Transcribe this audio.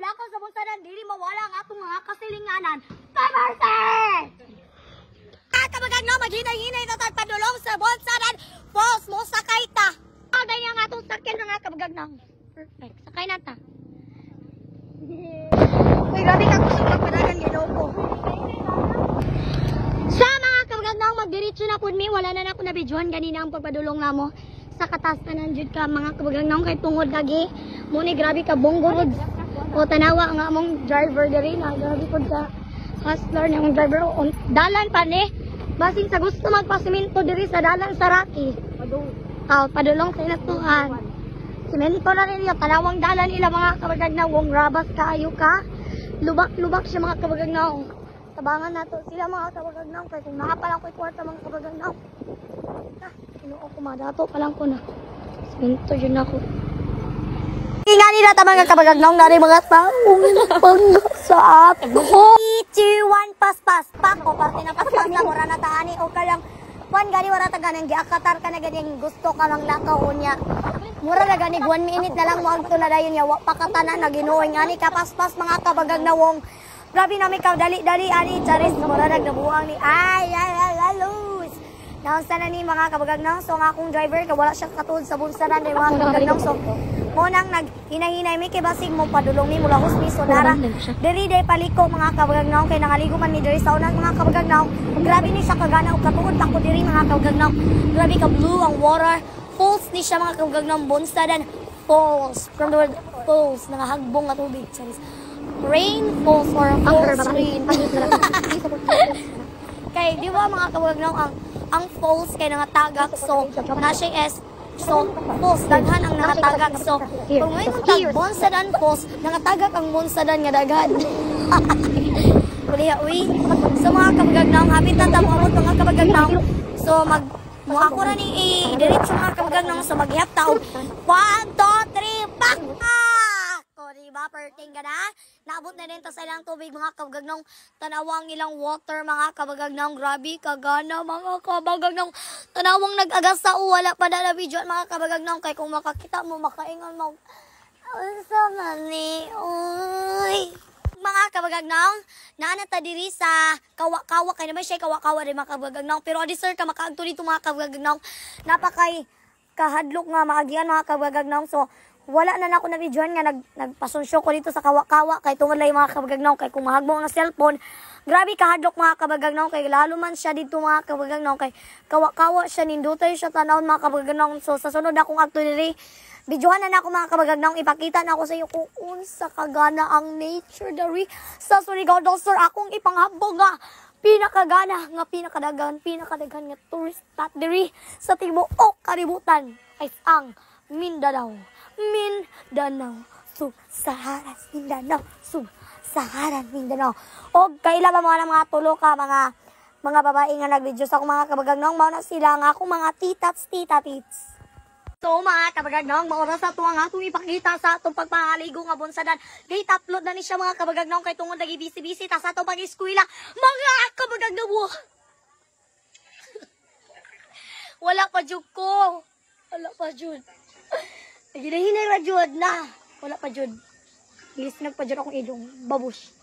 lakaw sa bunsadan dili mawala ang atong mga kasilinganan. Kamarse! Kabagagnaw maghinay-hinay ta padulong sa bunsadan. Falls mo sakay ta. Agay nga atong sakyan nga kabagagnaw. Perfect. Sakay na ta. Uy, grabe ka kusog magpadagan ginoo. Sa mga kabagagnaw magdiretso na pud mi, wala na ako na videohan ganina ang pagpadulong namo. Sa katas tanan jud ka mga kabagagnaw kay tungod lagi. Mo ni grabe ka bonggorod. O tanawa nga among driver diri na grabe pud ka hustler na among driver on dalan pa ni. Basing sa gusto magpasimento diri sa dalan sa Rocky. Padulong sa inatuhan. Simento na rin yung tanawang dalan ila mga kabagagnaw. Wong rabas kaayo ka. Lubak-lubak siya mga kabagagnaw. Tabangan nato sila mga kabagagnaw. Kaya kung nakapalang ko ikwarta mga kabagagnaw. Inuo ko madato palang ko na. Simento yun ako. Nga nila ta mga kabagagnaw. Dari mga taong pangga sa ato. 3, 2, 1, pas-pas. Pako, parte na pas-pas lang. Wala na taani. O kalang Juan gani wala ta ganang giakatar ka na ganang gusto ka lang lakaw niya. Mura na gani 1 minute na lang mo ang tuladayon niya wa pa katanan na Ginoo ngani kapaspas mga kabagagnawong. Grabe na may dali-dali ani charis mura nagnabuang ni ay lus. Naunsa na ni mga kabagagnaw so nga akong driver ka wala siya katud sa bunsadan ni mga kabagagnaw so mo nang naghinay-hinay mi kay basig mo padulong ni mula husmiso dara diri day paliko mga kabagagnaw kay nangaligo man ni diri sa unang mga kabagagnaw. Grabe ni siya kagana og katuod ako diri mga kabagagnaw. Grabe ka blue ang water. Falls ni siya mga kabagagnaw bunsadan falls from the word falls nangahagbong nga tubig charis. Rain falls or falls rain. Kay di ba mga kabagagnaw ang falls kay nangatagak so na siya is so, falls, daghan ang nakatagak. So, kung ngayon tag bunsadan falls, nakatagak ang bunsadan nga daghan. Kuliha, uy. So, mga kabagagnaw, habitat ang mga kabagagnaw. So, mukha ko na ni diretso mga kabagagnaw. So, maghihap tao. 1, 2, 3, pak! O, diba? Perting ka na. Naabot na din ta sa ilang tubig, mga kabagagnaw. Tanawang ilang water, mga kabagagnaw. Grabe, kagana, mga kabagagnaw. Tanawang nag-agas sa wala pa na video mga kabagagnaw. Kaya kung makakita mo, makaingon mo. Sa mani, uy. Mga kabagagnaw, naanata diri sa kawa-kawa. Kaya naman siya kawa-kawa rin mga kabagagnaw. Pero di sir, ka makaagto dito mga kabagagnaw. Napakay kahadlok nga maagian mga kabagagnaw. So, wala na ako na videohan nga nagpasunsyo ko dito sa kawa-kawa kay tungod lang mga kabagagnaw kay kung mahagbong ang cellphone grabe kahadlok mga kabagagnaw kay lalo man siya dito mga kabagagnaw kay kawa-kawa siya nindutay siya tanawon mga kabagagnaw. So sa sunod akong akto diri videohan na ako mga kabagagnaw ipakita na ako sa iyo kung unsa kagana ang nature dari sa Surigao del Sur akong ipanghabog nga pinakagana nga pinakadaghan nga tourist spot diri sa tibuok kalibutan ay ang Mindanao. Sub-Saharan Mindanao. O kaila ba mga tulo ka mga babae nga nag-video sa akong mga kabagagnaw mao na sila nga akong mga titats. So mga kabagagnaw maoras sa tuwa nga atong ipakita sa atong pagpangaligo nga bunsadan. Gate upload na ni siya mga kabagagnaw kay tungod lagi busy ta sa atong pag-eskwela. Mga kabagagnaw. Wala pa jud ko. Hinahinay ra jud na. Wala pa jud. Ilis nagpa jud akong ilong. Babush.